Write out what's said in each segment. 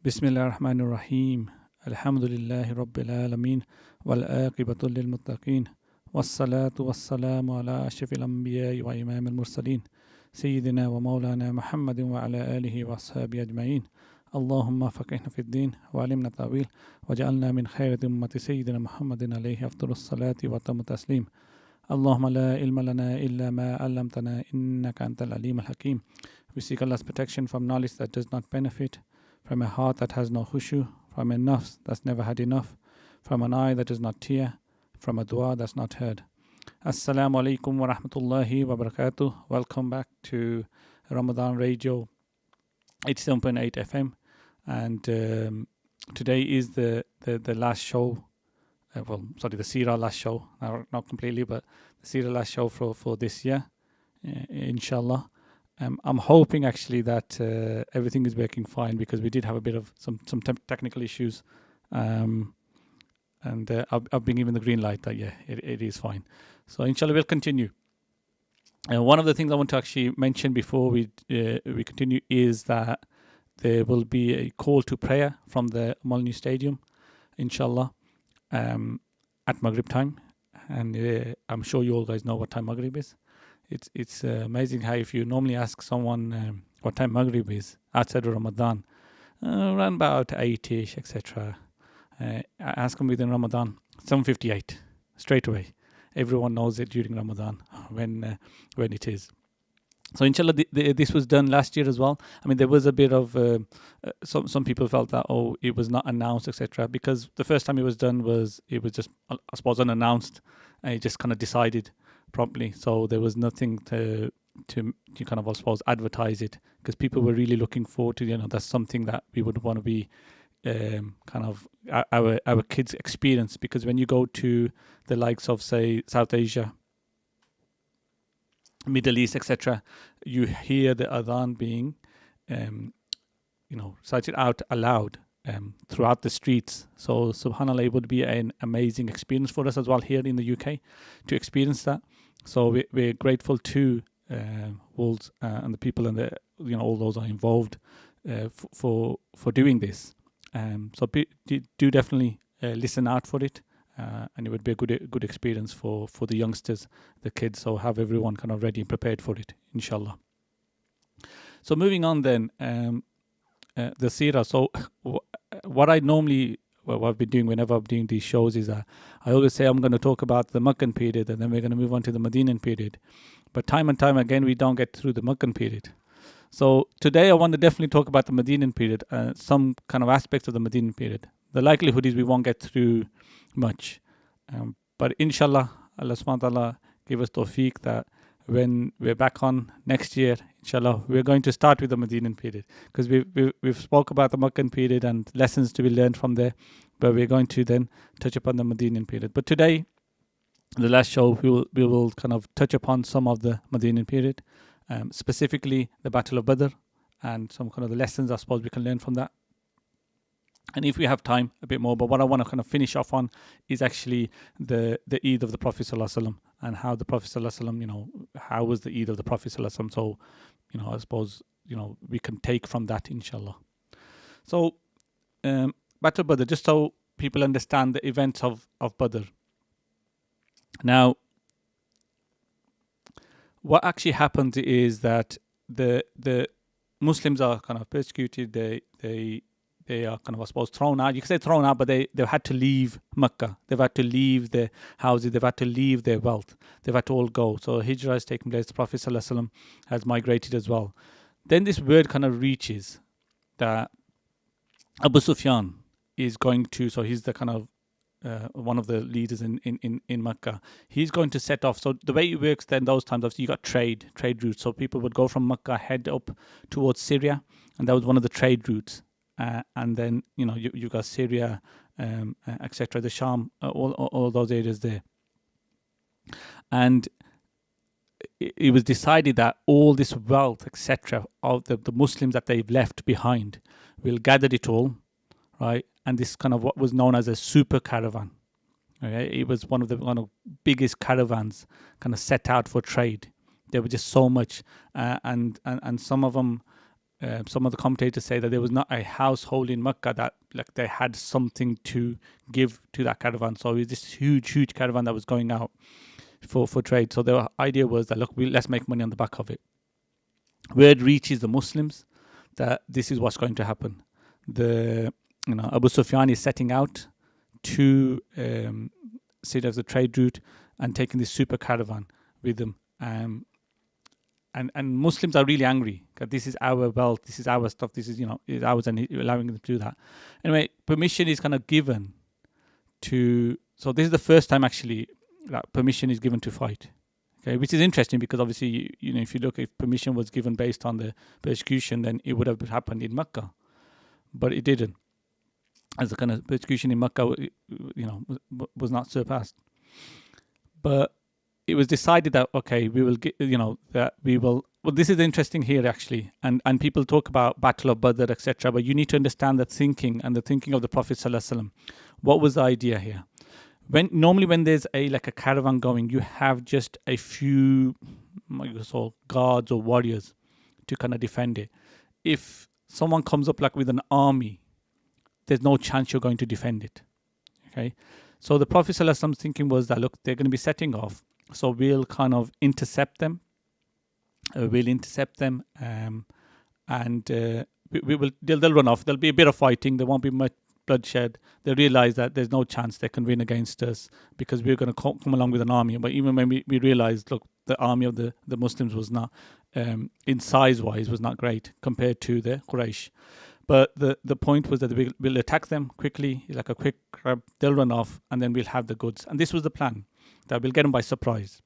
Bismillahirrahmanirrahim. Alhamdulillahi Rabbil Alameen. Wal aqibatu lil muttaqeen. Wassalatu wassalamu ala ashrafil anbiya wa imam al mursaleen. Sayyidina wa maulana Muhammadin wa ala alihi wa ashabi ajma'een. Allahumma faqihna fid din wa alimna ta'wil wa ja'alna min khayrati ummati Sayyidina Muhammadin alayhi afdalus salati wa tamu taslim. Allahumma la ilma lana illa ma 'allamtana innaka antal alim al hakim. We seek Allah's protection from knowledge that does not benefit, from a heart that has no khushu, from a nafs that's never had enough, from an eye that does not tear, from a dua that's not heard. Assalamu alaikum wa rahmatullahi wa barakatuh. Welcome back to Ramadan Radio 87.8 FM. And today is the last show, the Seerah last show, not completely, but the Seerah last show for this year, inshallah. I'm hoping actually that everything is working fine, because we did have a bit of some technical issues, and I've been given the green light that it is fine. So inshallah we'll continue. One of the things I want to actually mention before we continue is that there will be a call to prayer from the Molyneux Stadium, inshallah, at Maghrib time, and I'm sure you all guys know what time Maghrib is. It's amazing how if you normally ask someone what time Maghrib is outside of Ramadan, around about 8ish, etc. Ask them within Ramadan, 7:58 straight away. Everyone knows it during Ramadan when it is. So inshallah, this was done last year as well. I mean, there was a bit of some people felt that it was not announced, etc. Because the first time it was done it was just, I suppose, unannounced, and it just kind of decided promptly. So there was nothing to kind of, I suppose, advertise it, because people were really looking forward to, that's something that we would want to be kind of our kids' experience. Because when you go to the likes of, say, South Asia, Middle East, etc., you hear the adhan being cited out aloud throughout the streets. So subhanallah, it would be an amazing experience for us as well here in the UK to experience that. So we're grateful to Wolves and the people and all those are involved for doing this. So do definitely listen out for it, and it would be a good experience for the youngsters, the kids. So have everyone kind of ready and prepared for it, inshallah. So moving on then, the Seerah. So what I've been doing whenever I'm doing these shows is I always say I'm going to talk about the Meccan period, and then we're going to move on to the Medinan period. But time and time again, we don't get through the Meccan period. So today I want to definitely talk about the Medinan period, some kind of aspects of the Medinan period. The likelihood is we won't get through much. But inshallah, Allah subhanahu wa ta'ala give us tawfiq that when we're back on next year, inshallah, we're going to start with the Medinan period, because we've spoke about the Meccan period and lessons to be learned from there, but we're going to then touch upon the Medinan period. But today, the last show, we will kind of touch upon some of the Medinan period, specifically the Battle of Badr, and some kind of the lessons I suppose we can learn from that. And if we have time, a bit more. But what I want to kind of finish off on is actually the Eid of the Prophet Sallallahu Alaihi Wasallam, and how the Prophet Sallallahu Alaihi Wasallam, how was the Eid of the Prophet Sallallahu Alaihi Wasallam. So, I suppose, we can take from that, inshallah. So, Battle of Badr, just so people understand the events of Badr. Now, what actually happens is that the Muslims are kind of persecuted. They are kind of, I suppose, thrown out. You can say thrown out, but they've had to leave Mecca. They've had to leave their houses. They've had to leave their wealth. They've had to all go. So Hijrah has taken place. The Prophet ﷺ has migrated as well. Then this word kind of reaches that Abu Sufyan is going to, so he's the kind of one of the leaders in Mecca. He's going to set off. So the way it works then those times, obviously you got trade routes. So people would go from Mecca, head up towards Syria, and that was one of the trade routes. And then you got Syria, etc., the Sham, all those areas there. And it was decided that all this wealth, etc., of the Muslims that they've left behind, will gather it all, right? And this kind of what was known as a super caravan. Okay, it was one of the biggest caravans, kind of set out for trade. There was just so much, and some of them some of the commentators say that there was not a household in Mecca that like they had something to give to that caravan. So it was this huge caravan that was going out for trade. So the idea was that, look, let's make money on the back of it. Word reaches the Muslims that this is what's going to happen. Abu Sufyan is setting out to sit as a trade route and taking this super caravan with them. And Muslims are really angry because this is our wealth, this is our stuff, this is is ours, and allowing them to do that. Anyway, permission is kind of given to. So this is the first time actually that permission is given to fight. Okay, which is interesting because obviously if you look, if permission was given based on the persecution, then it would have happened in Mecca, but it didn't. As the kind of persecution in Mecca, was not surpassed. But it was decided that, okay, we will get, that we will. Well, this is interesting here actually, and people talk about Battle of Badr, etc. But you need to understand the thinking and the thinking of the Prophet ﷺ. What was the idea here? Normally when there's a caravan going, you have just a few guards or warriors to kind of defend it. If someone comes up with an army, there's no chance you're going to defend it. Okay, so the Prophet ﷺ's thinking was that, look, they're going to be setting off. So we'll kind of intercept them. And we will. They'll run off. There'll be a bit of fighting. There won't be much bloodshed. They'll realize that there's no chance they can win against us because we're going to come along with an army. But even when we realized, look, the army of the Muslims was not, in size-wise, was not great compared to the Quraysh. But the point was that we'll attack them quickly, like a quick grab. They'll run off, and then we'll have the goods. And this was the plan, that we'll get them by surprise.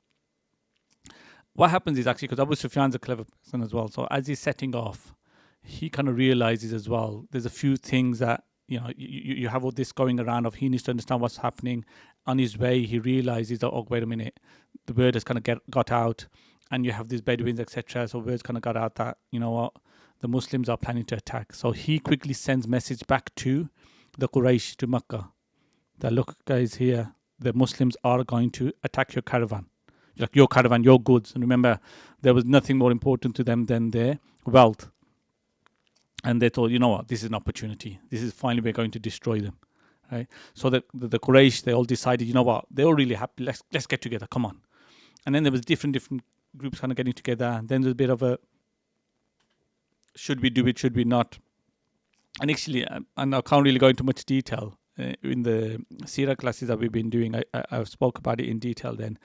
What happens is actually, because Abu Sufyan's a clever person as well, so as he's setting off, he kind of realizes as well, there's a few things that, you have all this going around of he needs to understand what's happening. On his way, he realizes that, oh, wait a minute, the word has kind of got out, and you have these Bedouins, etc. So words kind of got out that, the Muslims are planning to attack. So he quickly sends message back to the Quraysh, to Makkah, that, look, guys, here, the Muslims are going to attack your caravan. Like your caravan, your goods. And remember, there was nothing more important to them than their wealth. And they thought, you know what, this is an opportunity. This is finally, we're going to destroy them. Right? So the Quraysh, they all decided, you know what, they were really happy. Let's get together. Come on. And then there was different groups kind of getting together. And then there's a bit of a, should we do it, should we not? And actually, and I can't really go into much detail in the Seerah classes that we've been doing. I spoke about it in detail then.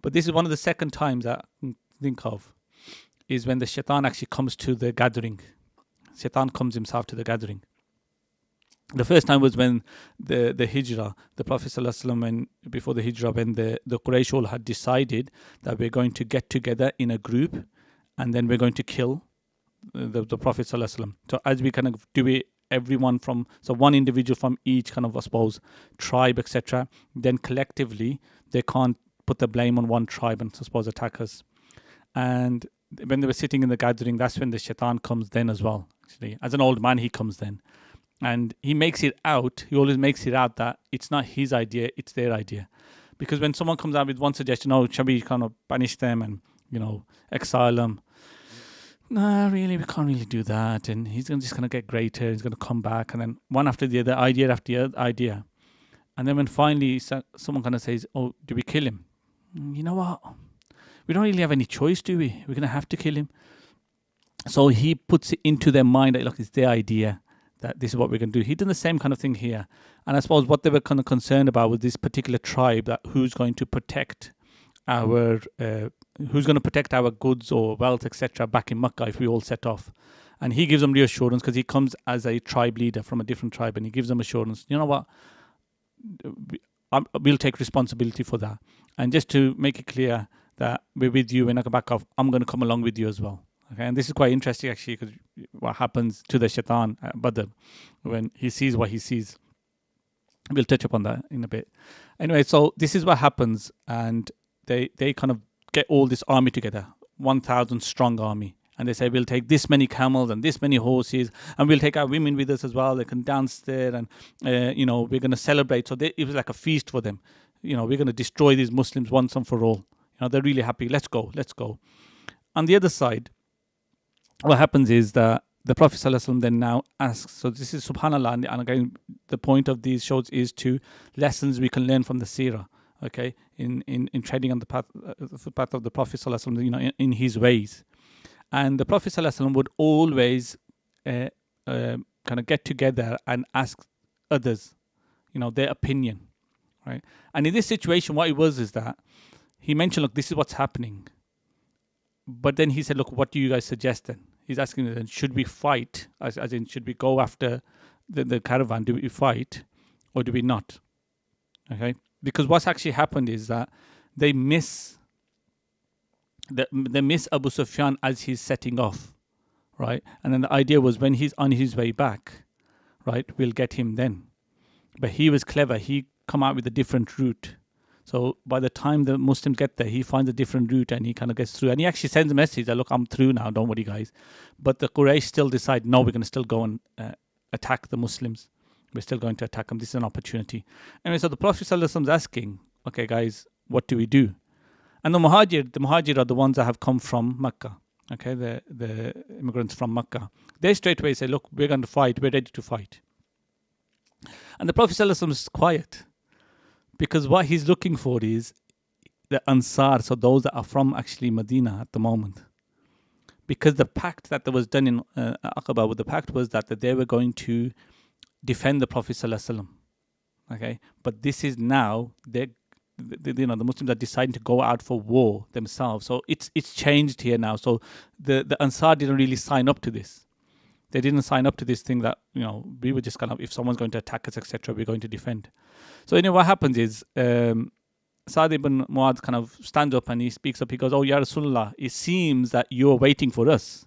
But this is one of the second times that I can think of, is when the shaitan actually comes to the gathering. Shaitan comes himself to the gathering. The first time was when the Hijrah, the Prophet ﷺ, before the Hijrah, when the Quraysh all had decided that we're going to get together in a group and then we're going to kill the Prophet ﷺ. So as we kind of do it, everyone from, so one individual from each kind of, I suppose, tribe, etc., then collectively they can't put the blame on one tribe and, I suppose, attack us. And when they were sitting in the gathering, that's when the shaitan comes then as well. Actually, as an old man, he comes then. And he always makes it out that it's not his idea, it's their idea. Because when someone comes out with one suggestion, oh, shall we kind of banish them and, exile them? No, really, we can't really do that. And he's just going to get greater, he's going to come back. And then one after the other, idea after the other idea. And then when finally someone kind of says, oh, do we kill him? You know what? We don't really have any choice, do we? We're going to have to kill him. So he puts it into their mind that, look, it's their idea, that this is what we're going to do. He did the same kind of thing here. And I suppose what they were kind of concerned about was this particular tribe, that who's going to protect our goods or wealth, etc., back in Makkah if we all set off. And he gives them reassurance because he comes as a tribe leader from a different tribe, and he gives them assurance, you know what, we'll take responsibility for that. And just to make it clear that we're with you when I come back off, I'm going to come along with you as well. Okay, and this is quite interesting actually, because what happens to the shaitan at Badr when he sees what he sees. We'll touch upon that in a bit. Anyway, so this is what happens, and they kind of get all this army together, 1,000 strong army, and they say, we'll take this many camels and this many horses, and we'll take our women with us as well. They can dance there, and we're going to celebrate. So it was like a feast for them. We're going to destroy these Muslims once and for all. They're really happy. Let's go. On the other side, what happens is that the Prophet ﷺ then now asks, so this is subhanallah, and again the point of these shows is to lessons we can learn from the seerah, okay, in treading on the path of the Prophet ﷺ, in his ways. And the Prophet ﷺ would always kind of get together and ask others, their opinion, right? And in this situation, what it was is that he mentioned, look, this is what's happening. But then he said, look, what do you guys suggest then? He's asking them, should we fight? As in, should we go after the caravan? Do we fight or do we not? Okay? Because what's actually happened is that they miss Abu Sufyan as he's setting off, right? And then the idea was when he's on his way back, right, we'll get him then. But he was clever. He come out with a different route. So by the time the Muslims get there, he finds a different route and he kind of gets through. And he actually sends a message that, look, I'm through now, don't worry, guys. But the Quraysh still decide, no, we're going to still go and attack the Muslims. We're still going to attack them. This is an opportunity. Anyway, so the Prophet ﷺ is asking, okay, guys, what do we do? And the Muhajir are the ones that have come from Mecca. Okay, the immigrants from Mecca. They straight away say, look, we're going to fight. We're ready to fight. And the Prophet ﷺ is quiet. Because what he's looking for is the Ansar, so those that are from actually Medina at the moment. Because the pact that was done in Aqaba, the pact was that they were going to defend the Prophet ﷺ. Okay, but this is now the Muslims are deciding to go out for war themselves. So it's changed here now. So the Ansar didn't really sign up to this. They didn't sign up to this thing that, we were just kind of, if someone's going to attack us, etc., we're going to defend. So anyway, what happens is Sa'd ibn Mu'adh kind of stands up and he speaks up. He goes, oh, Ya Rasulullah, it seems that you're waiting for us.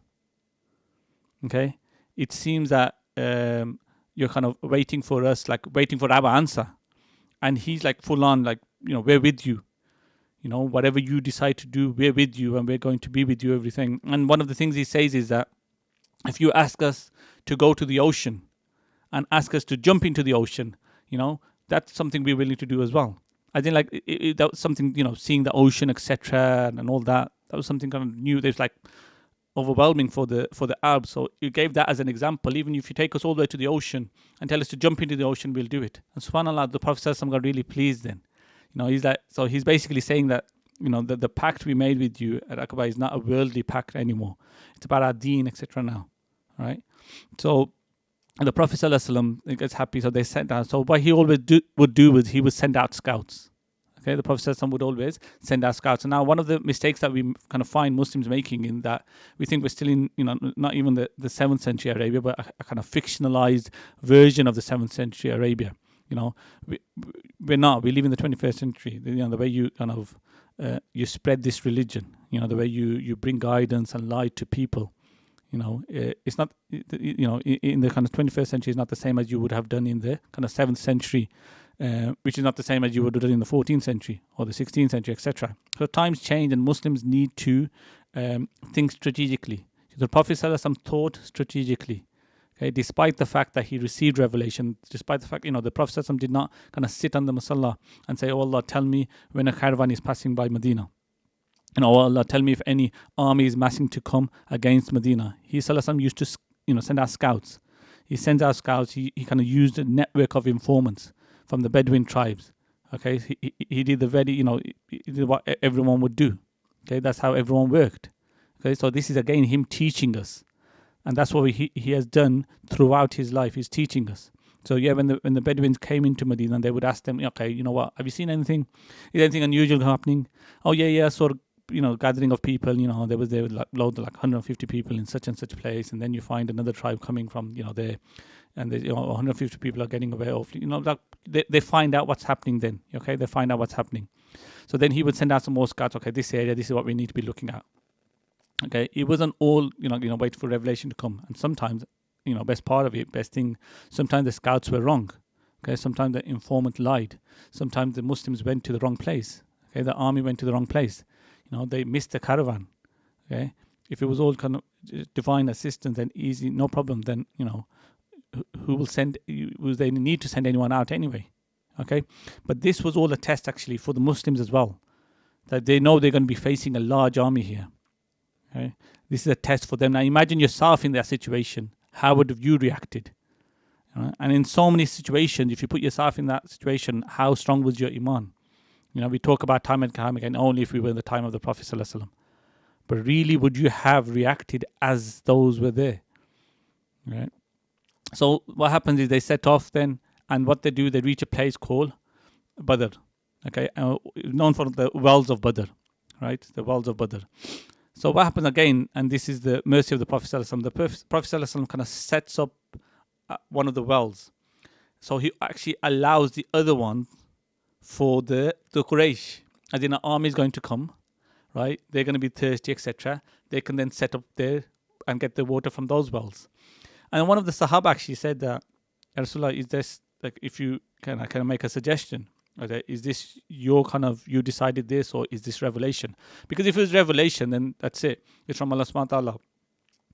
Okay? It seems that you're kind of waiting for us, like waiting for our answer. And he's like full on, like, we're with you. Whatever you decide to do, we're with you and we're going to be with you, everything. And one of the things he says is that if you ask us to go to the ocean and ask us to jump into the ocean, that's something we're willing to do as well. I think like that was something, seeing the ocean, etc., and all that. That was something kind of new. There's like overwhelming for the Arabs. So you gave that as an example. Even if you take us all the way to the ocean and tell us to jump into the ocean, we'll do it. And subhanAllah, the Prophet ﷺ got really pleased then. He's like, so he's basically saying that, the pact we made with you at Aqaba is not a worldly pact anymore. It's about our deen, etc. now. Right? So the Prophet ﷺ gets happy, so they sent out. So what he always would do was he would send out scouts. Okay, the Prophet ﷺ would always send out scouts. And now one of the mistakes that we kind of find Muslims making in that we think we're still in, not even the 7th century Arabia, but a kind of fictionalized version of the 7th century Arabia. We're not. We live in the 21st century. The way you kind of you spread this religion. The way you bring guidance and light to people. It's not, in the kind of 21st century is not the same as you would have done in the kind of 7th century, which is not the same as you would have done in the 14th century or the 16th century, etc. So times change and Muslims need to think strategically. The Prophet ﷺ thought strategically. Okay, despite the fact that he received revelation, despite the fact, the Prophet ﷺ did not kind of sit on the Musalla and say, oh Allah, tell me when a caravan is passing by Medina. Oh Allah, tell me if any army is massing to come against Medina. He ﷺ used to, send out scouts. He sends out scouts. He kind of used a network of informants from the Bedouin tribes. Okay, he did the very, he did what everyone would do. Okay, that's how everyone worked. Okay, so this is again him teaching us, and that's what he has done throughout his life. He's teaching us. So yeah, when the Bedouins came into Medina, they would ask them, okay, you know what? Have you seen anything? Is anything unusual happening? Oh yeah, sort of. Gathering of people, there was like loads of like 150 people in such and such place, and then you find another tribe coming from, there, and 150 people are getting away off, like they find out what's happening then, okay, they find out what's happening. So then he would send out some more scouts, okay, this area, this is what we need to be looking at. Okay, it wasn't all, wait for revelation to come, and sometimes, best part of it, best thing, sometimes the scouts were wrong, okay, sometimes the informant lied, sometimes the Muslims went to the wrong place, okay, the army went to the wrong place. They missed the caravan. Okay, if it was all kind of divine assistance and easy, no problem. Then who will send? Will they need to send anyone out anyway? Okay, but this was all a test actually for the Muslims as well, that they know they're going to be facing a large army here. Okay? This is a test for them. Now imagine yourself in that situation. How would have you reacted? And in so many situations, if you put yourself in that situation, how strong was your iman? We talk about time and time again, only if we were in the time of the Prophet ﷺ. But really, would you have reacted as those were there? Right? So what happens is they set off then, and what they do, they reach a place called Badr. Okay, known for the wells of Badr, right? The wells of Badr. So what happens again, and this is the mercy of the Prophet ﷺ. The Prophet ﷺ kind of sets up one of the wells. So he actually allows the other one for the Quraysh, as in an army is going to come, right? They're going to be thirsty, etc. They can then set up there and get the water from those wells. And one of the Sahaba actually said that, Rasulullah, is this, like, if you can, I can make a suggestion. Okay, is this your kind of, you decided this, or is this revelation? Because if it's revelation, then that's it. It's from Allah subhanahu wa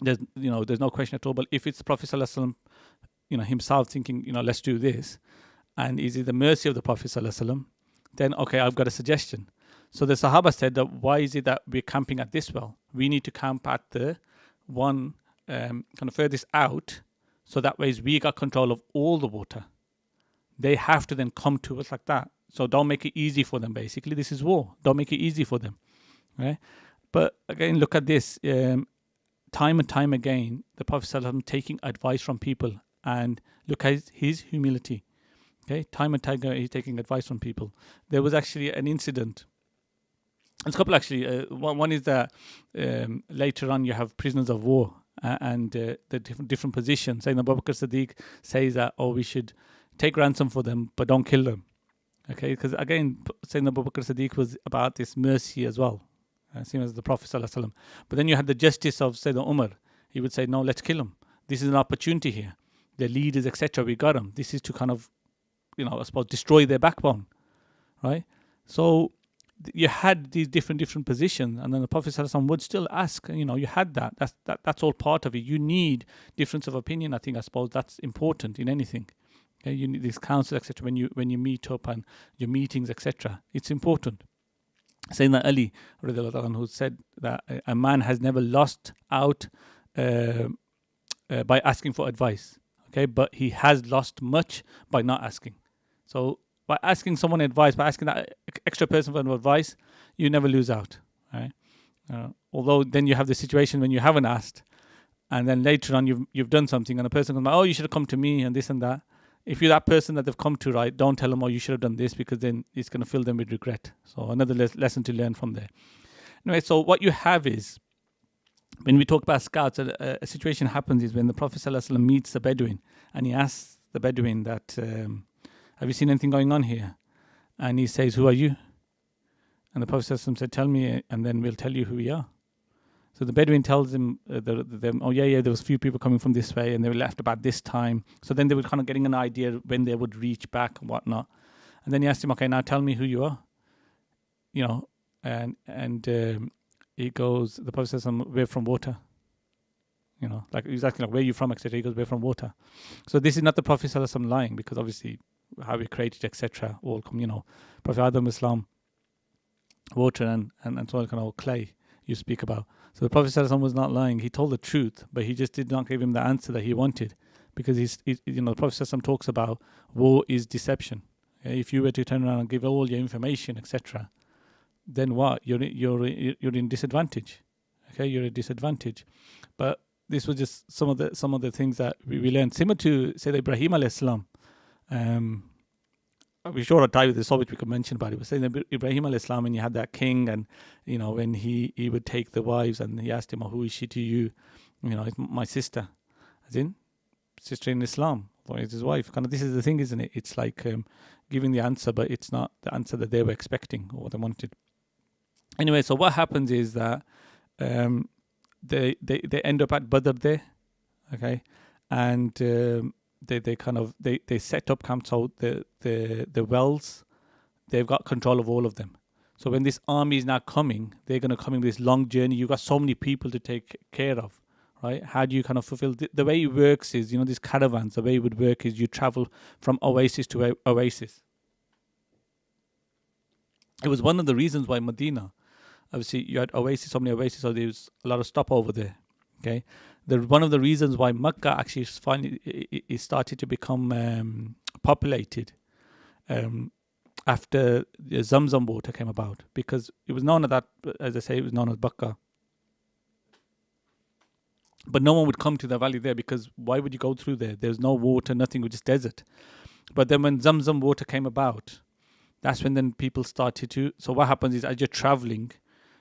ta'ala. There's no question at all. But if it's the Prophet sallallahu alaihi wasallam, himself thinking, let's do this, and is it the mercy of the Prophet sallallahu alaihi wasallam, then okay, I've got a suggestion. So the Sahaba said that, why is it that we're camping at this well? We need to camp at the one kind of furthest out, so that way we got control of all the water. They have to then come to us like that. So don't make it easy for them, basically. This is war. Don't make it easy for them. Right? But again, look at this. Time and time again, the Prophet ﷺ taking advice from people, and look at his humility. Okay, time and time again, he's taking advice from people. There was actually an incident. There's a couple actually. One is that later on you have prisoners of war, and the different positions. Sayyidina Abu Bakr Siddiq says that, we should take ransom for them, but don't kill them. Okay, because again, Sayyidina Abu Bakr Siddiq was about this mercy as well, same as the Prophet ﷺ. But then you had the justice of Sayyidina Umar. He would say, no, let's kill them. This is an opportunity here. Their leaders, etc. We got them. This is to kind of, I suppose, destroy their backbone, right? So you had these different positions, and then the Prophet ﷺ would still ask. You had that. That's all part of it. You need difference of opinion. I suppose that's important in anything. Okay, you need this council, etc. When you meet up and your meetings, etc. It's important. Sayyidina Ali, who said that a man has never lost out by asking for advice. Okay, but he has lost much by not asking. So by asking someone advice, by asking that extra person for advice, you never lose out. Right? Although then you have the situation when you haven't asked, and then later on you've done something, and a person comes, you should have come to me, and this and that. If you're that person that they've come to, right, don't tell them, you should have done this, because then it's going to fill them with regret. So another lesson to learn from there. Anyway, so what you have is, when we talk about scouts, a situation happens is when the Prophet ﷺ meets the Bedouin, and he asks the Bedouin that, have you seen anything going on here? And he says, who are you? And the Prophet ﷺ said, tell me, and then we'll tell you who we are. So the Bedouin tells him, there was a few people coming from this way, and they were left about this time. So then they were kind of getting an idea when they would reach back and whatnot. And then he asked him, okay, now tell me who you are. And he goes, the Prophet says, we're from water. Like he's asking, like, where are you from, etc. He goes, we're from water. So this is not the Prophet ﷺ lying, because obviously how we created, etc. all come, Prophet Adam, Islam, water and so on, kind of clay you speak about. So the Prophet ﷺ was not lying. He told the truth, but he just did not give him the answer that he wanted, because the Prophet ﷺ talks about war is deception. If you were to turn around and give all your information, etc., then what? You're in disadvantage. Okay, you're at disadvantage. But this was just some of the things that we learned. Similar to, say, Ibrahim alayhi salam. We sure of time with this, which we could mention about it. Was saying that Ibrahim alayhi salam, and you had that king, and when he would take the wives, and he asked him, who is she to you? It's my sister, as in sister in Islam, or it's his wife. Kind of, this is the thing, isn't it? It's like giving the answer, but it's not the answer that they were expecting or what they wanted. Anyway, so what happens is that they end up at Badr there, okay, and they set up camp. So the wells, they've got control of all of them. So when this army is now coming, they're going to come in this long journey. You've got so many people to take care of, right? How do you kind of fulfill the way it works is, these caravans, the way it would work is you travel from oasis to oasis. It was one of the reasons why Medina, Obviously, you had Oasis, so many Oasis, so there was a lot of stopover there. Okay, one of the reasons why Mecca actually finally it started to become populated um, after the Zamzam water came about, because it was known as that, as I say, it was known as Bakka. But no one would come to the valley there, because why would you go through there? There's no water, nothing, it was just desert. But then when Zamzam water came about, that's when then people started to. So what happens is, as you're traveling,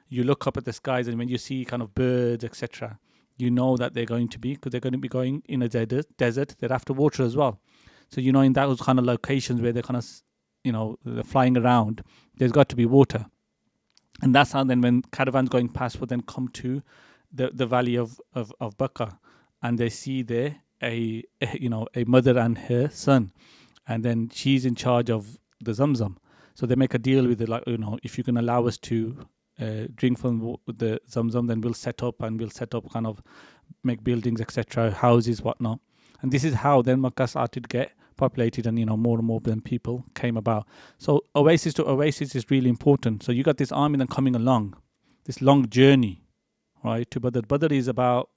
you look up at the skies, and when you see kind of birds, etc., you know that they're going to be, because they're going to be going in a desert. They're after water as well. So you know, in those kind of locations where they're kind of, they're flying around, there's got to be water. And that's how then when caravans going past would then come to the valley of Bakka, and they see there a mother and her son, and then she's in charge of the Zamzam. So they make a deal with it, like, if you can allow us to drink from the Zamzam, then we'll set up, and we'll set up kind of make buildings, etc., houses, whatnot. And this is how then Makkah started to get populated, and more and more then people came about. So oasis to oasis is really important. So you got this army then coming along, this long journey, right, to Badr. Badr is about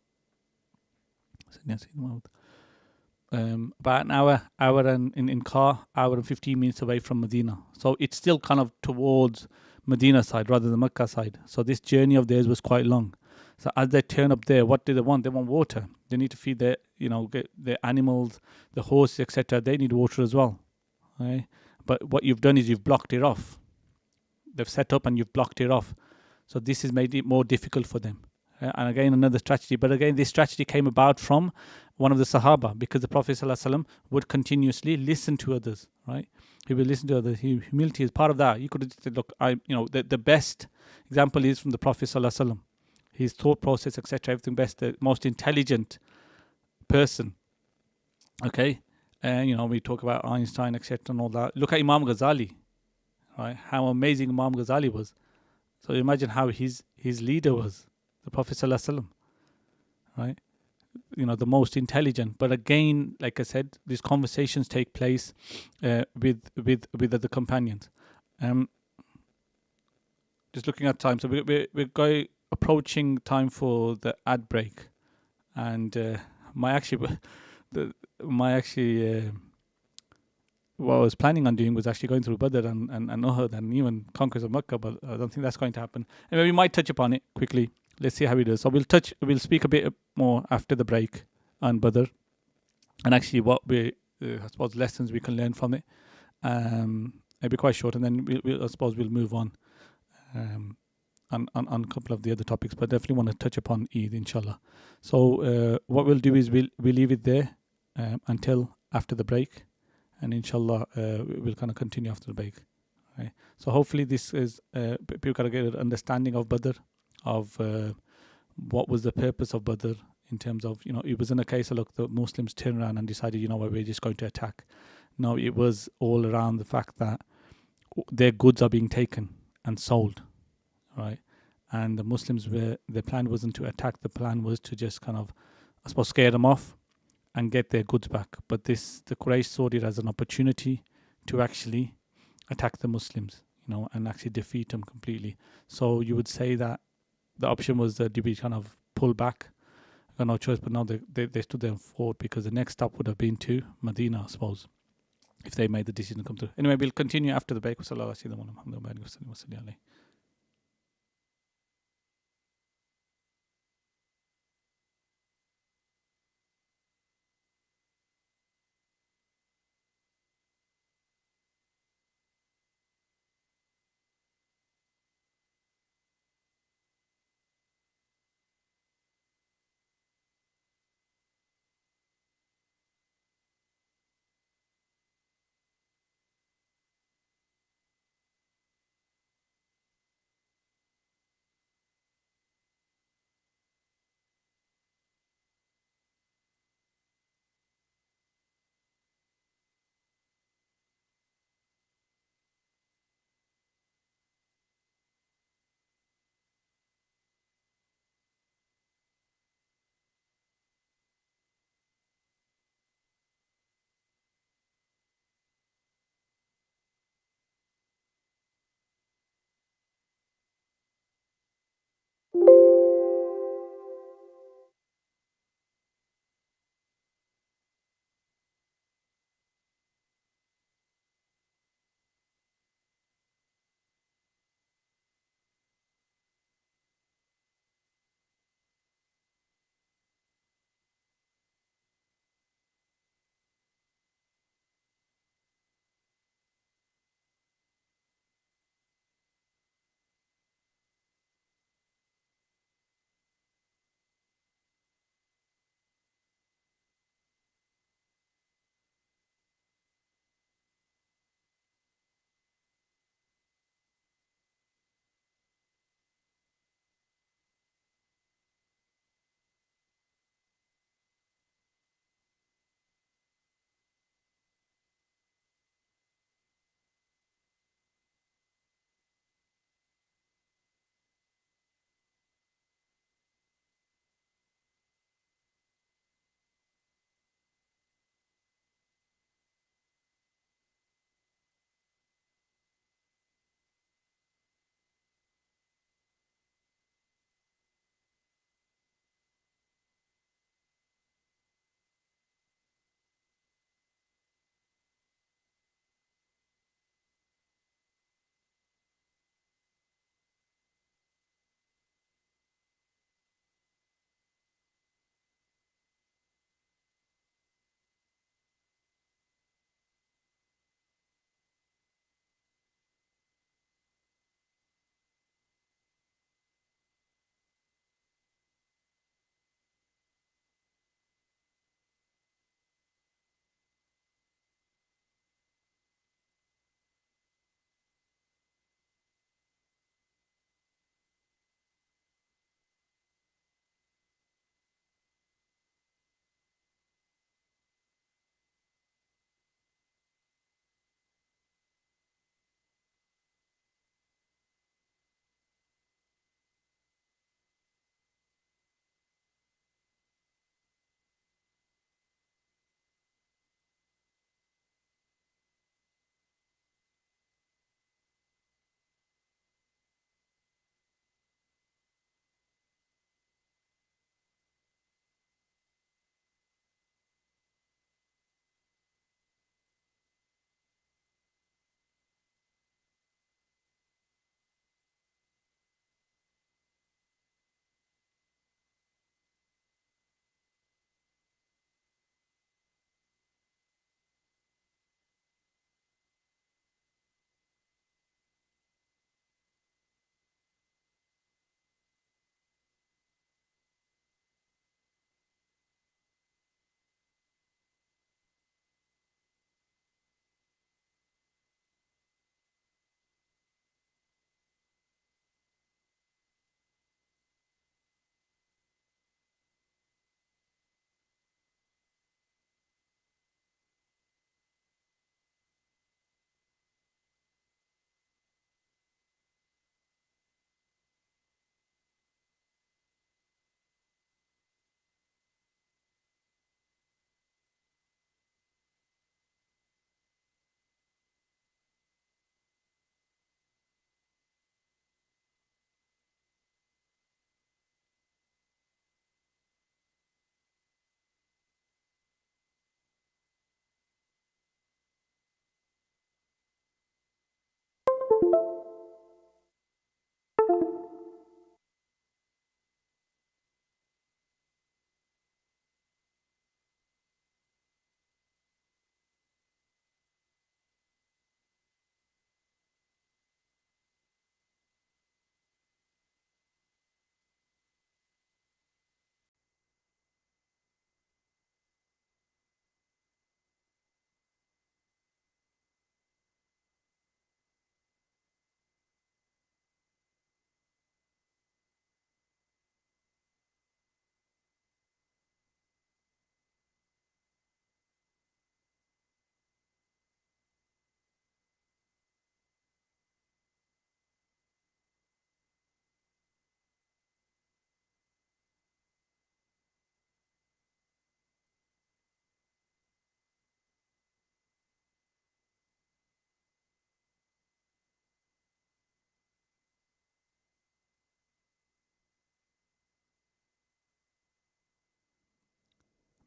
about an hour and in car, hour and 15 minutes away from Medina. So it's still kind of towards Medina side rather than Mecca side. So this journey of theirs was quite long. So as they turn up there, what do they want? They want water. They need to feed get their animals, the horses, etc. They need water as well. Right? But what you've done is you've blocked it off. They've set up and you've blocked it off. So this has made it more difficult for them. And again, another strategy. But again, this strategy came about from one of the Sahaba, because the Prophet ﷺ would continuously listen to others, right? He would listen to others. Humility is part of that. You could have said, look, the best example is from the Prophet ﷺ. His thought process, etc., everything best, the most intelligent person, okay? And, we talk about Einstein, etc., and all that. Look at Imam Ghazali, right? How amazing Imam Ghazali was. So imagine how his leader was, the Prophet ﷺ, right? The most intelligent. But again, like I said, these conversations take place with other companions. Um, just looking at time, so we're going approaching time for the ad break, and my actually my actually. What I was planning on doing was actually going through Badr and Uhud and even conquest of Makkah, but I don't think that's going to happen. Anyway, we might touch upon it quickly. Let's see how it does. So we'll speak a bit more after the break on Badr, and actually what I suppose lessons we can learn from it. It'll be quite short, and then I suppose we'll move on, on a couple of the other topics, but definitely want to touch upon Eid, inshallah. So what we'll do is we'll leave it there until after the break, and inshallah we'll kind of continue after the break. Right. So hopefully this is people got to get an understanding of Badr, of what was the purpose of Badr, in terms of, it wasn't a case of, look, the Muslims turned around and decided, what, we're just going to attack. No, it was all around the fact that their goods are being taken and sold, right? And the Muslims the plan wasn't to attack, the plan was to just kind of, I suppose, scare them off and get their goods back. But the Quraysh saw it as an opportunity to actually attack the Muslims, and actually defeat them completely. So you would say that the option was, did we kind of pull back? Got no choice, but now they stood there and fought, because the next stop would have been to Medina, I suppose, if they made the decision to come through. Anyway, we'll continue after the break.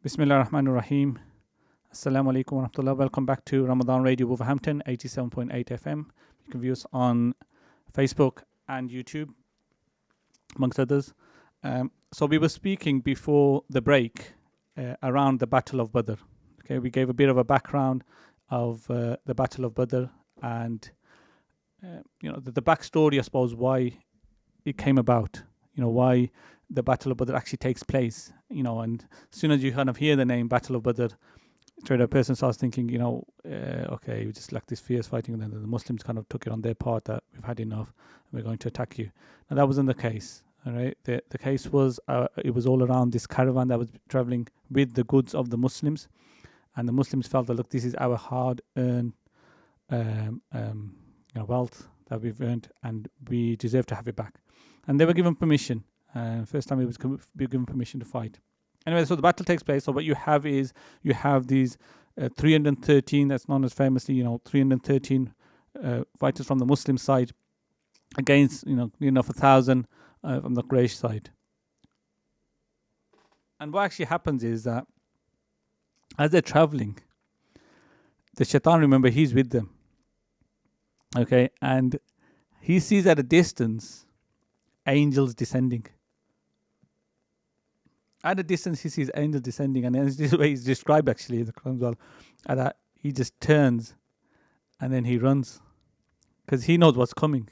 Bismillah ar-Rahman ar-Rahim. Assalamu alaikum wa rahmatullah. Welcome back to Ramadan Radio Wolverhampton, 87.8 FM. You can view us on Facebook and YouTube, amongst others. So we were speaking before the break around the Battle of Badr. Okay, we gave a bit of a background of the Battle of Badr and the backstory, I suppose, why it came about. Why the Battle of Badr actually takes place. And as soon as you kind of hear the name Battle of Badr, straight a person starts thinking, okay, we just like this fierce fighting, and then the Muslims kind of took it on their part that we've had enough, and we're going to attack you. Now that wasn't the case. All right, the case was it was all around this caravan that was traveling with the goods of the Muslims, and the Muslims felt that, look, this is our hard-earned wealth that we've earned, and we deserve to have it back. And they were given permission. First time it was given permission to fight. Anyway, so the battle takes place. So what you have is these 313, that's known as famously, 313 fighters from the Muslim side against, 1,000 from the Quraysh side. And what actually happens is that as they're traveling, the shaitan, remember, he's with them. Okay, and he sees at a distance angels descending. At a distance, he sees angels descending, and this is the way he's described actually in the Quran as well. And that he just turns, and then he runs, because he knows what's coming.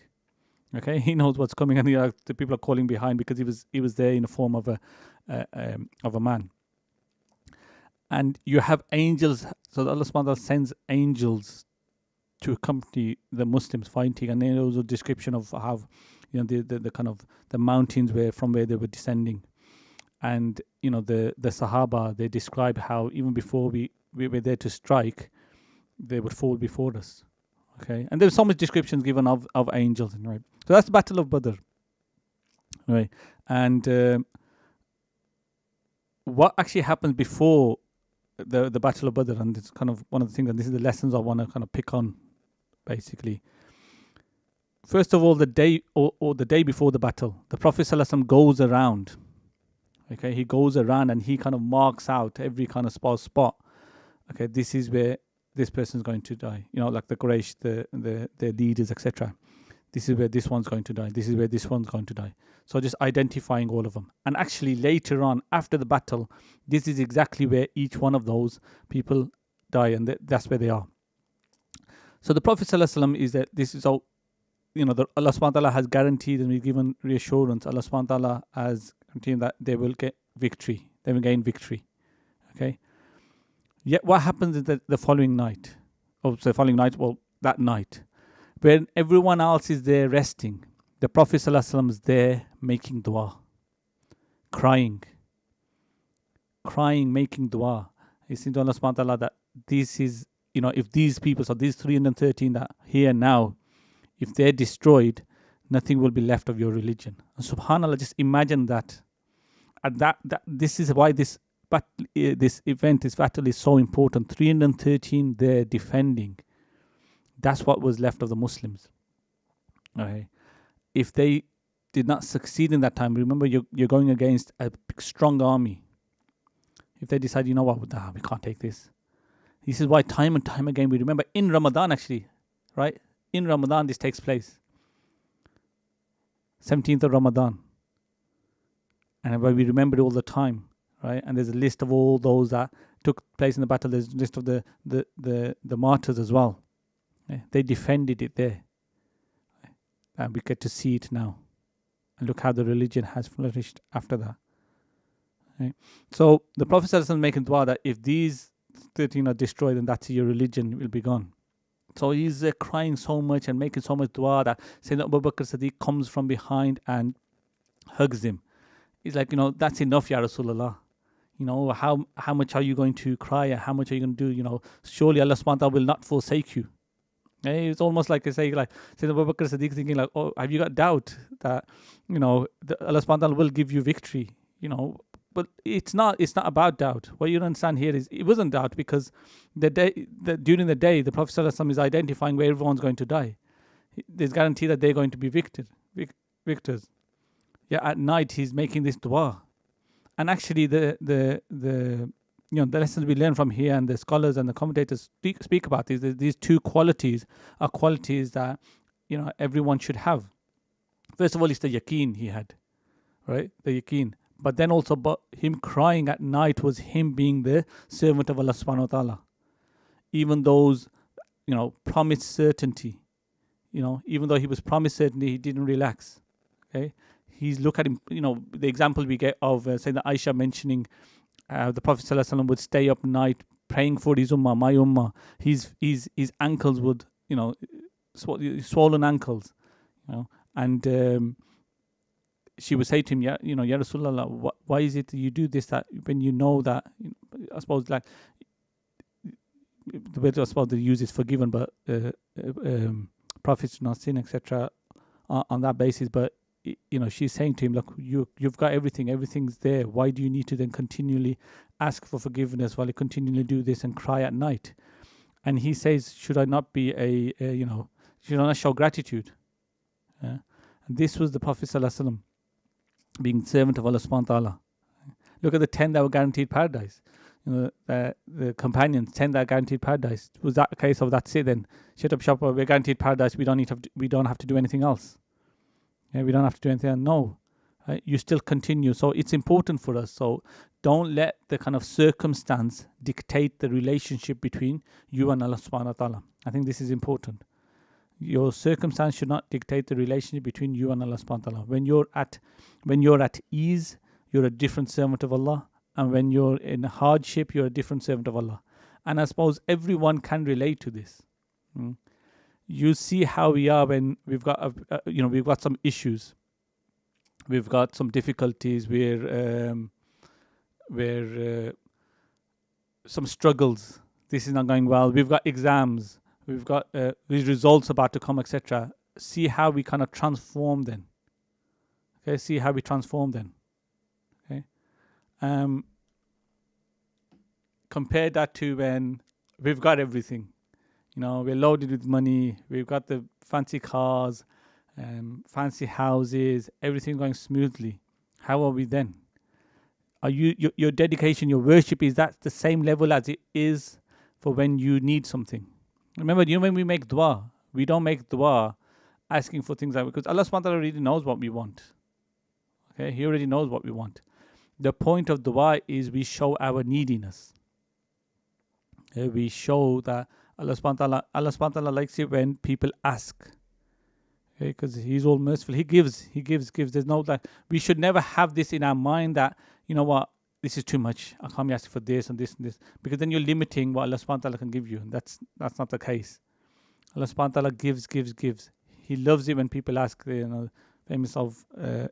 Okay, he knows what's coming, and the people are calling behind because he was there in the form of a man. And you have angels. So Allah subhanahu wa ta'ala sends angels to accompany the Muslims fighting, and there was a description of how the kind of the mountains from where they were descending. And the Sahaba, they describe how even before we were there to strike, they would fall before us. Okay, and there's so much descriptions given of angels, right? So that's the Battle of Badr, right? And what actually happens before the Battle of Badr, and it's kind of one of the things, and this is the lessons I want to kind of pick on, basically. First of all, the day or the day before the battle, the Prophet ﷺ goes around. Okay, he goes around and he kind of marks out every kind of spot. Okay, this is where this person's going to die. Like the Quraysh, the leaders, etc. This is where this one's going to die. This is where this one's going to die. So just identifying all of them. And actually later on, after the battle, this is exactly where each one of those people die, and that's where they are. So the Prophet ﷺ is that this is all, Allah subhanahu wa ta'ala has guaranteed and we've given reassurance. Allah subhanahu wa ta'ala has guaranteed that they will get victory. They will gain victory. Okay. Yet what happens is that the following night, that night, when everyone else is there resting, the Prophet ﷺ is there making dua, crying, making dua. He said to Allah subhanahu wa ta'ala that this is, if these people, so these 313 that are here now, if they're destroyed, nothing will be left of your religion. And subhanAllah, just imagine that. And that this is why this event, this battle is so important. 313 there defending. That's what was left of the Muslims. Okay. If they did not succeed in that time, remember you're going against a strong army. If they decide, we can't take this. This is why time and time again we remember in Ramadan actually, right? In Ramadan this takes place. 17th of Ramadan. And we remember it all the time, right? And there's a list of all those that took place in the battle. There's a list of the martyrs as well. They defended it there. And we get to see it now. And look how the religion has flourished after that. Right? So the Prophet is making dua that if these 13 are destroyed, then that's your religion will be gone. So he's crying so much and making so much dua that Sayyidina Abu Bakr Siddiq comes from behind and hugs him. He's like, that's enough, Ya Rasulullah. How much are you going to cry? How much are you going to do? Surely Allah subhanahu wa ta'ala will not forsake you. It's almost like Sayyidina Abu Bakr Siddiq thinking like, oh, have you got doubt that, Allah subhanahu wa ta'ala will give you victory? But it's not about doubt. What you understand here is it wasn't doubt, because during the day, the Prophet ﷺ is identifying where everyone's going to die. There's guarantee that they're going to be victors. Yeah, at night he's making this dua, and actually the the lessons we learn from here, and the scholars and the commentators speak about these two qualities are qualities that everyone should have. First of all, it's the yaqeen he had, right? The yaqeen. But then also, but him crying at night was him being the servant of Allah subhanahu wa ta'ala. Even those, promised certainty, even though he was promised certainty, he didn't relax. Okay? He's look at him, the example we get of Sayyidina Aisha mentioning the Prophet sallallahu alaihi wasallam would stay up night praying for his ummah, my ummah. His ankles would, swollen ankles, and she would say to him, Ya Rasulullah, why is it that you do this? That when you know that, I suppose, like the way I suppose they use is forgiven, but prophets do not sin, etc. On that basis. But she's saying to him, look, you've got everything, everything's there. Why do you need to then continually ask for forgiveness while you continually do this and cry at night? And he says, should I not be should I not show gratitude? And this was the Prophet sallallahu alaihi wasallam, being servant of Allah subhanahu wa ta'ala. Look at the 10 that were guaranteed paradise. The companions, 10 that are guaranteed paradise. Was that a case of that's it then? Shut up shop, we're guaranteed paradise, we don't have to do anything else. Yeah, we don't have to do anything else. No. You still continue. So it's important for us. So don't let the kind of circumstance dictate the relationship between you and Allah subhanahu wa ta'ala. I think this is important. Your circumstance should not dictate the relationship between you and Allah subhanahu wa ta'ala. When you're at ease, you're a different servant of Allah. And when you're in hardship, you're a different servant of Allah. And I suppose everyone can relate to this. You see how we are when we've got we've got some issues. We've got some difficulties. We're some struggles. This is not going well. We've got exams. We've got these results about to come, etc. See how we kind of transform then. Okay, see how we transform then. Okay, compare that to when we've got everything. We're loaded with money. We've got the fancy cars, fancy houses, everything going smoothly. How are we then? Are your dedication, your worship, is that the same level as it is for when you need something? Remember, when we make dua, we don't make dua asking for things because Allah subhanahu wa ta'ala already knows what we want. Okay, He already knows what we want. The point of dua is we show our neediness. Okay, we show that Allah subhanahu wa ta'ala likes it when people ask. Okay, because He's all merciful. He gives. There's no like we should never have this in our mind that, this is too much. I can't be asking for this and this and this. Because then you're limiting what Allah subhanahu wa ta'ala can give you. And that's not the case. Allah subhanahu wa ta'ala gives. He loves it when people ask, famous of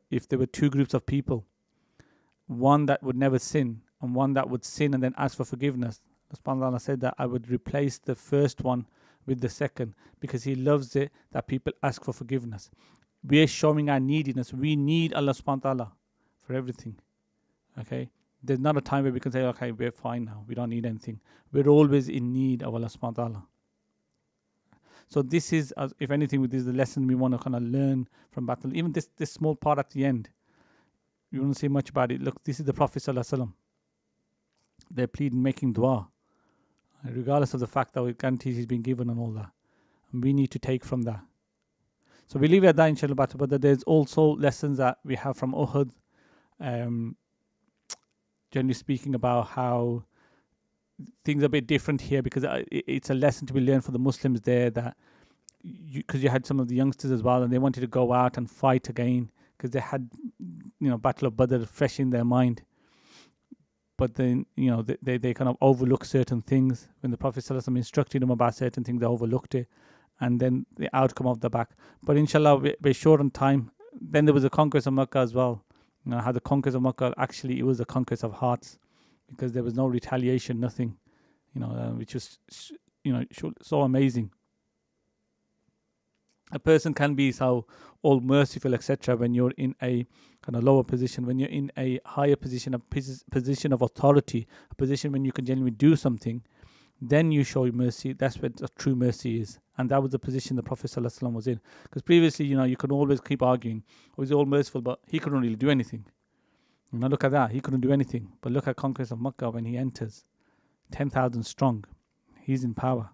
if there were two groups of people, one that would never sin and one that would sin and then ask for forgiveness. Allah subhanahu wa ta'ala said that I would replace the first one with the second, because He loves it that people ask for forgiveness. We are showing our neediness. We need Allah subhanahu wa ta'ala for everything. Okay? There's not a time where we can say, okay, we're fine now. We don't need anything. We're always in need of Allah subhanahu wa ta'ala. So this is, if anything, this is the lesson we want to kind of learn from battle. Even this small part at the end, we won't say much about it. Look, this is the Prophet sallallahu alaihi wasallam. They're pleading, making dua, regardless of the fact that guarantees he's been given and all that. And we need to take from that. So we leave it at that, inshallah, but there's also lessons that we have from Uhud. Generally speaking, about how things are a bit different here, because it's a lesson to be learned for the Muslims there, that because you had some of the youngsters as well, and they wanted to go out and fight again because they had, Battle of Badr fresh in their mind. But then, they kind of overlook certain things. When the Prophet ﷺ instructed them about certain things, they overlooked it. And then the outcome of the back. But inshallah, we're short on time. Then there was the conquest of Makkah as well. How the conquest of Makkah, actually, it was a conquest of hearts. Because there was no retaliation, nothing. Which was, so amazing. A person can be so all merciful, etc., when you're in a kind of lower position, when you're in a higher position, a position of authority, a position when you can genuinely do something, then you show mercy. That's what a true mercy is. And that was the position the Prophet ﷺ was in. Because previously, you could always keep arguing, oh, he's all merciful, but he couldn't really do anything. Look at that, he couldn't do anything. But look at conquest of Makkah when he enters. 10,000 strong. He's in power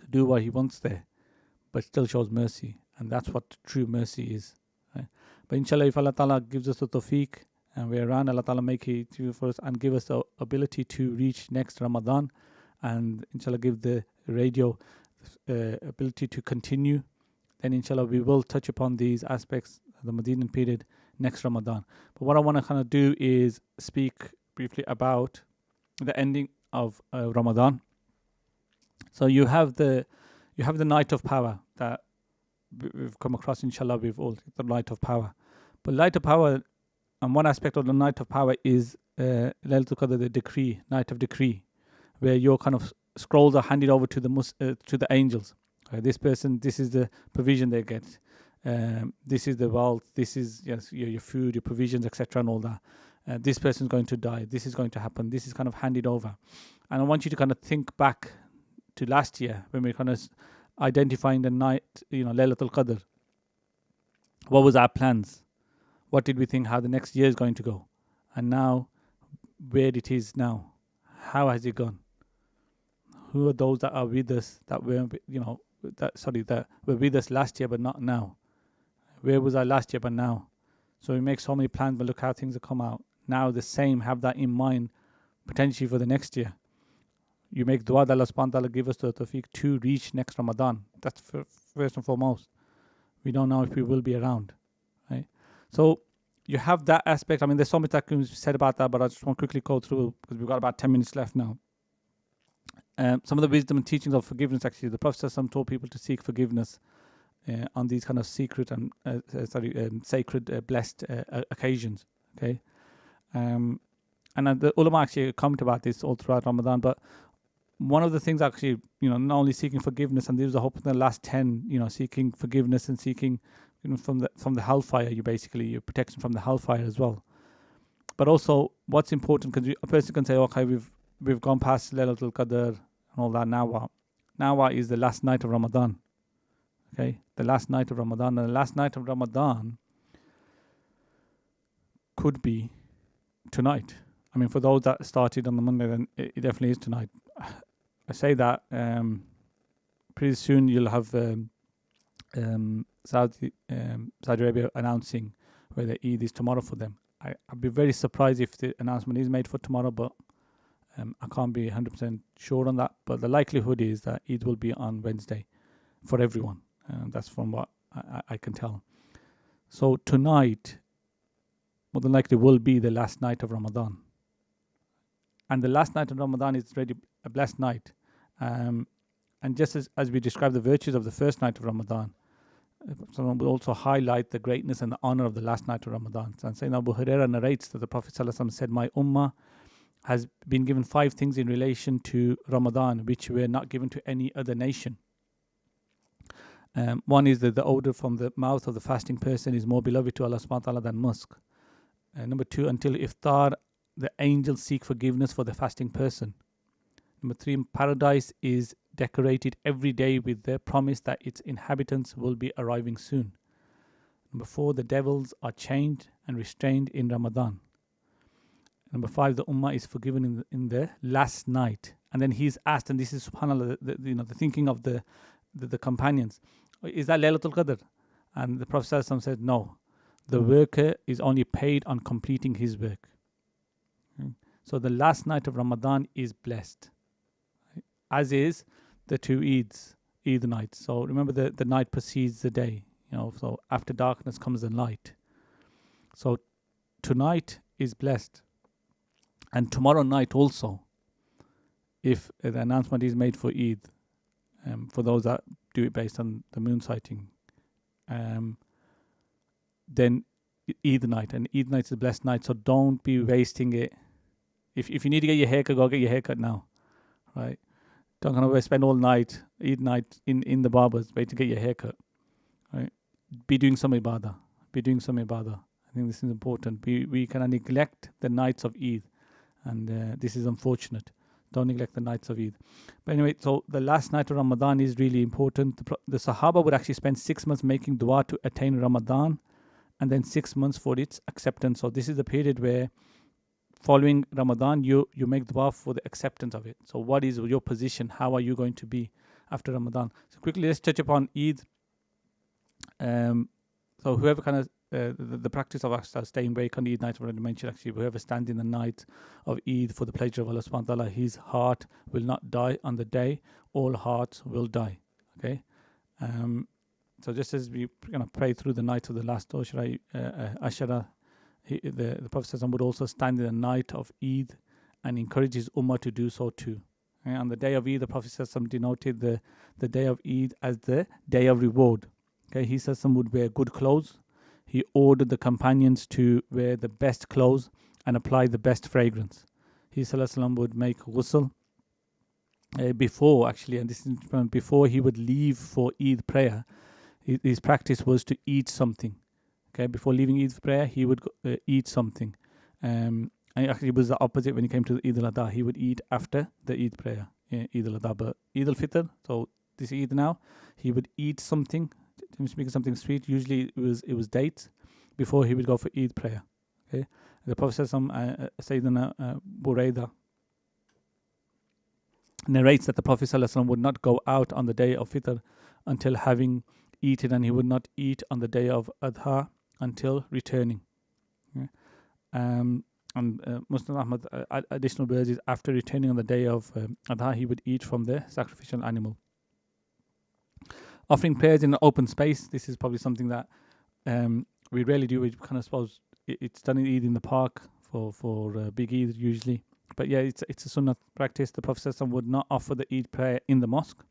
to do what he wants there, but still shows mercy. And that's what true mercy is. Right? But inshallah, if Allah Ta'ala gives us the tawfiq and we're around, Allah Ta'ala make it for us and give us the ability to reach next Ramadan, and inshallah give the radio ability to continue, then inshallah we will touch upon these aspects of the Medinan period next Ramadan. But what I want to kind of do is speak briefly about the ending of Ramadan. So you have the night of power that we've come across, inshallah, we've all the night of power. But light of power, and one aspect of the night of power is Laylatul Qadr, the decree, night of decree, where your kind of scrolls are handed over to the angels. This person, this is the provision they get. This is the wealth. This is your food, your provisions, etc., and all that. This person is going to die. This is going to happen. This is kind of handed over. And I want you to kind of think back to last year when we kind of identifying the night, Laylatul Qadr. What was our plans? What did we think how the next year is going to go? And now, where it is now? How has it gone? Who are those that are with us that were, that were with us last year but not now? Where was I last year but now? So we make so many plans, but look how things have come out. Now the same, have that in mind, potentially for the next year. You make dua that Allah subhanahu wa ta'ala give us the tawfiq to reach next Ramadan. That's first and foremost. We don't know if we will be around, right? So you have that aspect. I mean, there's so much that can be said about that, but I just want to quickly go through because we've got about 10 minutes left now. Some of the wisdom and teachings of forgiveness, actually, the Prophet told people to seek forgiveness on these kind of secret and sacred, blessed occasions. Okay, and the ulama actually comment about this all throughout Ramadan. But one of the things, actually, not only seeking forgiveness, and there was a hope in the last 10, seeking forgiveness and seeking, from the hellfire. Your protection from the hellfire as well. But also, what's important, because a person can say, okay, we've gone past Laylatul Qadr and all that. Now what? Now what is the last night of Ramadan? Okay, the last night of Ramadan. And the last night of Ramadan could be tonight. I mean, for those that started on the Monday, then it definitely is tonight. I say that pretty soon you'll have Saudi Arabia announcing whether Eid is tomorrow for them. I'd be very surprised if the announcement is made for tomorrow, but I can't be 100% sure on that. But the likelihood is that Eid will be on Wednesday for everyone. That's from what I can tell. So tonight, more than likely, will be the last night of Ramadan. And the last night of Ramadan is already a blessed night. And just as we describe the virtues of the first night of Ramadan, someone will also highlight the greatness and the honor of the last night of Ramadan. And Sayyidina Abu Hurairah narrates that the Prophet ﷺ said, my ummah has been given 5 things in relation to Ramadan, which were not given to any other nation. One is that the odor from the mouth of the fasting person is more beloved to Allah subhanahu wa ta'ala than musk. Number 2, until iftar, the angels seek forgiveness for the fasting person. Number 3, paradise is decorated every day with the promise that its inhabitants will be arriving soon. Number 4, the devils are chained and restrained in Ramadan. Number 5, the ummah is forgiven in the last night. And then he's asked, and this is subhanAllah, the thinking of the companions, is that Laylatul Qadr? And the Prophet said, no, the worker is only paid on completing his work. So the last night of Ramadan is blessed, as is the 2 Eid nights. So remember, the night precedes the day. So after darkness comes the light. So tonight is blessed, and tomorrow night also, if the announcement is made for Eid, for those that do it based on the moon sighting, then Eid night, and Eid night is a blessed night. So don't be wasting it. If you need to get your haircut, go get your haircut now, right? Don't kind of spend all night, Eid night in the barbers, wait to get your haircut, right? Be doing some ibadah. I think this is important. We cannot neglect the nights of Eid, and this is unfortunate. Don't neglect the nights of Eid. But anyway, so the last night of Ramadan is really important. The Sahaba would actually spend 6 months making dua to attain Ramadan, and then 6 months for its acceptance. So this is the period where following Ramadan, you make dua for the acceptance of it. So what is your position? How are you going to be after Ramadan? So quickly, let's touch upon Eid. So whoever kind of the practice of staying awake on the Eid night, I've already mentioned actually, whoever stands in the night of Eid for the pleasure of Allah subhanahu wa ta'ala, his heart will not die on the day. All hearts will die. Okay. So just as we pray through the night of the last Ashara, the Prophet would also stand in the night of Eid and encourage his ummah to do so too. And on the day of Eid, the Prophet denoted the day of Eid as the day of reward. Okay, he says some would wear good clothes. He ordered the companions to wear the best clothes and apply the best fragrance. He would make ghusl before, actually, and this is before he would leave for Eid prayer. His practice was to eat something. Okay, before leaving Eid prayer, he would eat something. And actually, it was the opposite when he came to Eid al-Adha. He would eat after the Eid prayer, Eid al-Adha. But Eid al-Fitr, so this Eid now, he would eat something. Speaking something sweet. Usually it was dates before he would go for Eid prayer. Okay, the Prophet Sayyidina Buraidah narrates that the Prophet would not go out on the day of Fitr until having eaten, and he would not eat on the day of Adha until returning. Okay. And Muslim Ahmad additional words is after returning on the day of Adha, he would eat from the sacrificial animal. Offering prayers in an open space. This is probably something that we rarely do. We kind of suppose it's done in Eid in the park for big Eid usually. But yeah, it's a sunnah practice. The Prophet would not offer the Eid prayer in the mosque.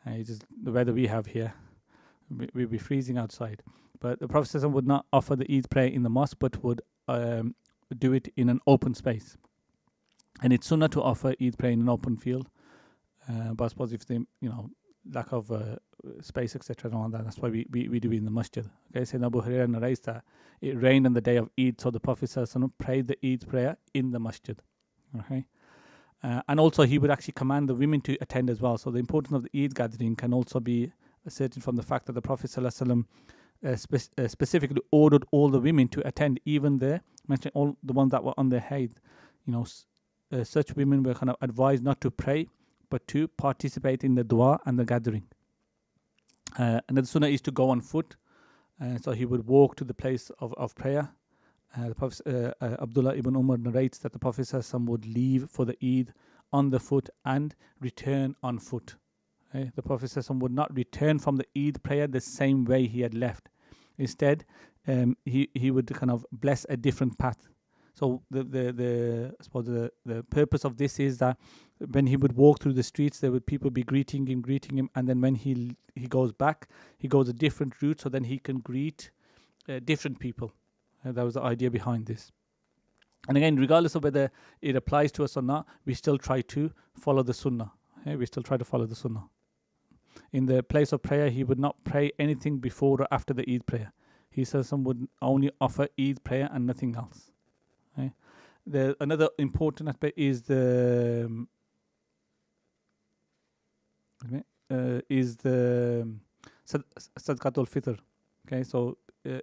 It's just the weather we have here. We'd be freezing outside. But the Prophet would not offer the Eid prayer in the mosque, but would do it in an open space. And it's sunnah to offer Eid prayer in an open field. But I suppose if they, lack of space, etc., and all that, that's why we do it in the masjid. Okay, so Abu Hurairah narrates that it rained on the day of Eid, so the Prophet prayed the Eid prayer in the masjid. Okay. And also he would actually command the women to attend as well. So the importance of the Eid gathering can also be ascertained from the fact that the Prophet specifically ordered all the women to attend, even all the ones that were on their haid. Such women were kind of advised not to pray, but to participate in the dua and the gathering. Another sunnah is to go on foot. So he would walk to the place of prayer. The Prophet, Abdullah ibn Umar narrates that the Prophet would leave for the Eid on the foot and return on foot. Okay? The Prophet would not return from the Eid prayer the same way he had left. Instead, he would kind of bless a different path. So I suppose the purpose of this is that when he would walk through the streets, there would people be greeting him, and then when he goes back, he goes a different route, so then he can greet different people. That was the idea behind this. And again, regardless of whether it applies to us or not, we still try to follow the sunnah. Okay? We still try to follow the sunnah. In the place of prayer, he would not pray anything before or after the Eid prayer. He says some would only offer Eid prayer and nothing else. Okay? Another important aspect is the Sadqatul Fitr. Okay, so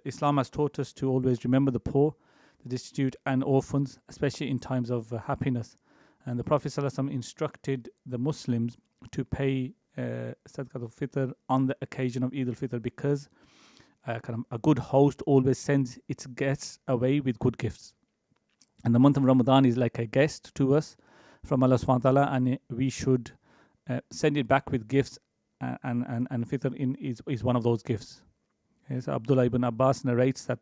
Islam has taught us to always remember the poor, the destitute, and orphans, especially in times of happiness. And the Prophet ﷺ instructed the Muslims to pay Sadqatul Fitr on the occasion of Eid al-Fitr, because kind of a good host always sends its guests away with good gifts. And the month of Ramadan is like a guest to us from Allah subhanahu wa ta'ala, and we should send it back with gifts, and Fitr is one of those gifts. Okay, so Abdullah ibn Abbas narrates that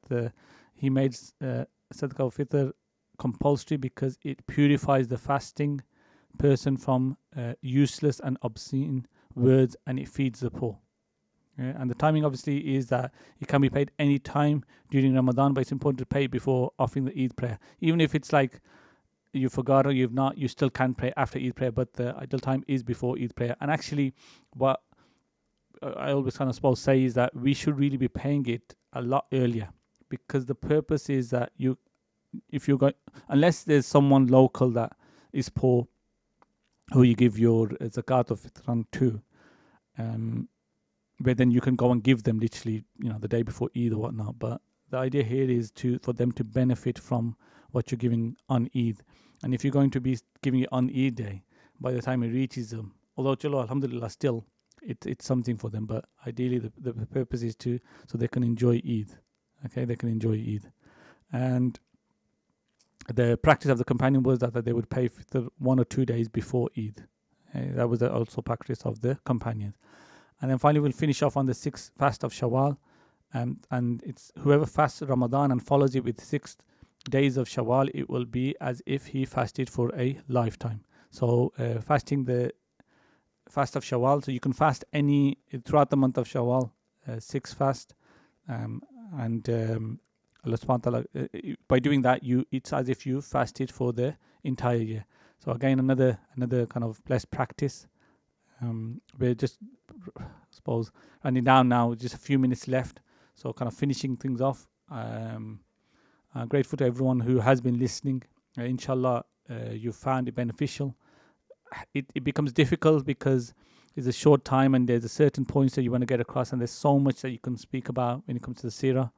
he made Sadaqah al-Fitr compulsory because it purifies the fasting person from useless and obscene words, and it feeds the poor. Okay? And the timing obviously is that it can be paid any time during Ramadan, but it's important to pay before offering the Eid prayer. Even if it's like you forgot or you've not, you still can pray after Eid prayer, but the ideal time is before Eid prayer. And actually, what I always kind of say is that we should really be paying it a lot earlier, because the purpose is that if you're going, unless there's someone local that is poor who you give your zakat of fitr to, where then you can go and give them literally, the day before Eid or whatnot. But the idea here is for them to benefit from what you're giving on Eid. And if you're going to be giving it on Eid day, by the time it reaches them, although chalo, alhamdulillah, still it's something for them, but ideally the purpose is to so they can enjoy Eid. Okay, they can enjoy Eid. And the practice of the companion was that they would pay for 1 or 2 days before Eid. That was also practice of the companions. And then finally we'll finish off on the 6th fast of Shawwal. And it's whoever fasts Ramadan and follows it with 6 days of Shawwal, it will be as if he fasted for a lifetime. So fasting the fast of Shawwal, so you can fast any throughout the month of Shawwal, 6 fast, and Allah subhanahu wa ta'ala, by doing that, it's as if you fasted for the entire year. So again, another kind of blessed practice. We're just, I suppose, running down now, just a few minutes left. So kind of finishing things off. I'm grateful to everyone who has been listening. Inshallah, you found it beneficial. It becomes difficult because it's a short time and there's a certain points that you want to get across, and there's so much that you can speak about when it comes to the Seerah.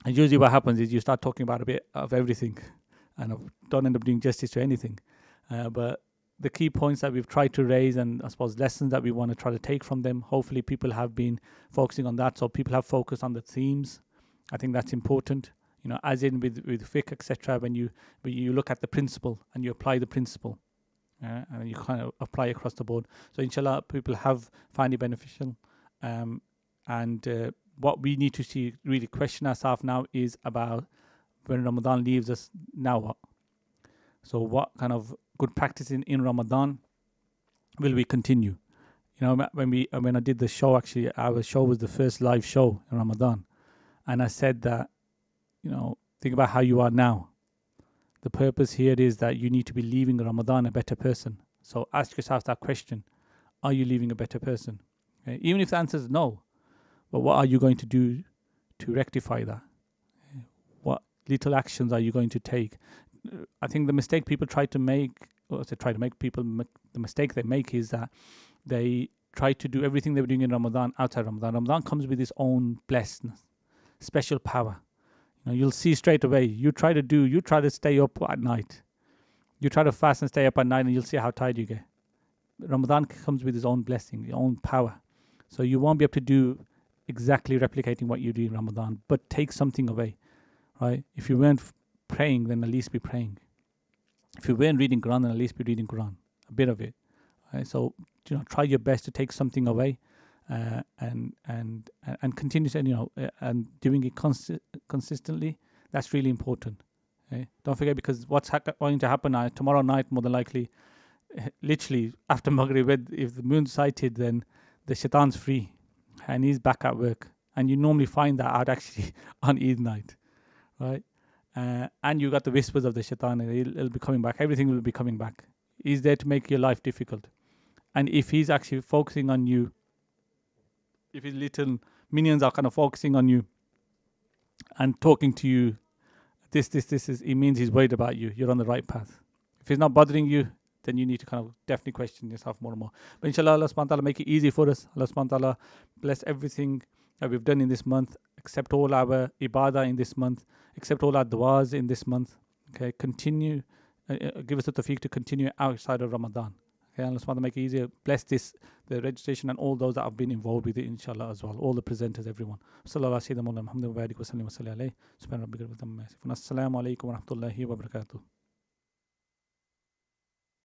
And usually what happens is you start talking about a bit of everything and don't end up doing justice to anything. But the key points that we've tried to raise, and I suppose lessons that we want to try to take from them, hopefully people have been focusing on that. So people have focused on the themes. I think that's important. As in with fiqh, etc. When you look at the principle and you apply the principle, and you kind of apply across the board. So inshallah, people have found it beneficial. And what we need to see, really question ourselves now, is about when Ramadan leaves us, now what? So what kind of good practice in Ramadan will we continue? When I did the show, actually, our show was the first live show in Ramadan. And I said that, think about how you are now. The purpose here is that you need to be leaving Ramadan a better person. So ask yourself that question. Are you leaving a better person? Okay? Even if the answer is no, but what are you going to do to rectify that? What little actions are you going to take? I think the mistake people the mistake they make is that they try to do everything they were doing in Ramadan outside Ramadan. Ramadan comes with its own blessedness, special power. You'll see straight away. You try to stay up at night. You try to fast and stay up at night, and you'll see how tired you get. Ramadan comes with its own blessing, its own power. So you won't be able to do exactly replicating what you do in Ramadan, but take something away, right? If you weren't praying, then at least be praying. If you weren't reading Quran, then at least be reading Quran, a bit of it. Right? So try your best to take something away, and continue to, and doing it consistently. That's really important. Okay? Don't forget, because what's going to happen tomorrow night, more than likely, literally after Maghrib, if the moon's sighted, then the shaitan's free and he's back at work. And you normally find that out actually on Eid night, right? And you got the whispers of the shaitan, and he'll be coming back. Everything will be coming back. He's there to make your life difficult. And if he's actually focusing on you, if his little minions are kind of focusing on you and talking to you, it means he's worried about you. You're on the right path. If he's not bothering you, then you need to kind of definitely question yourself more and more. But inshallah, Allah subhanahu wa ta'ala make it easy for us. Allah subhanahu wa ta'ala bless everything that we've done in this month, accept all our ibadah in this month, accept all our du'as in this month. Okay, continue, give us the tawfiq to continue outside of Ramadan. Okay, Allah subhanahu wa ta'ala make it easier. Bless the registration and all those that have been involved with it, inshallah, as well. All the presenters, everyone. Sallallahu alayhi wa sallam, Muhammad wa barik wa sallim wa salli alayhi. Subhana rabbika rabbil izzati amma yasifun. Assalamu alaikum wa rahmatullahi wa barakatuh.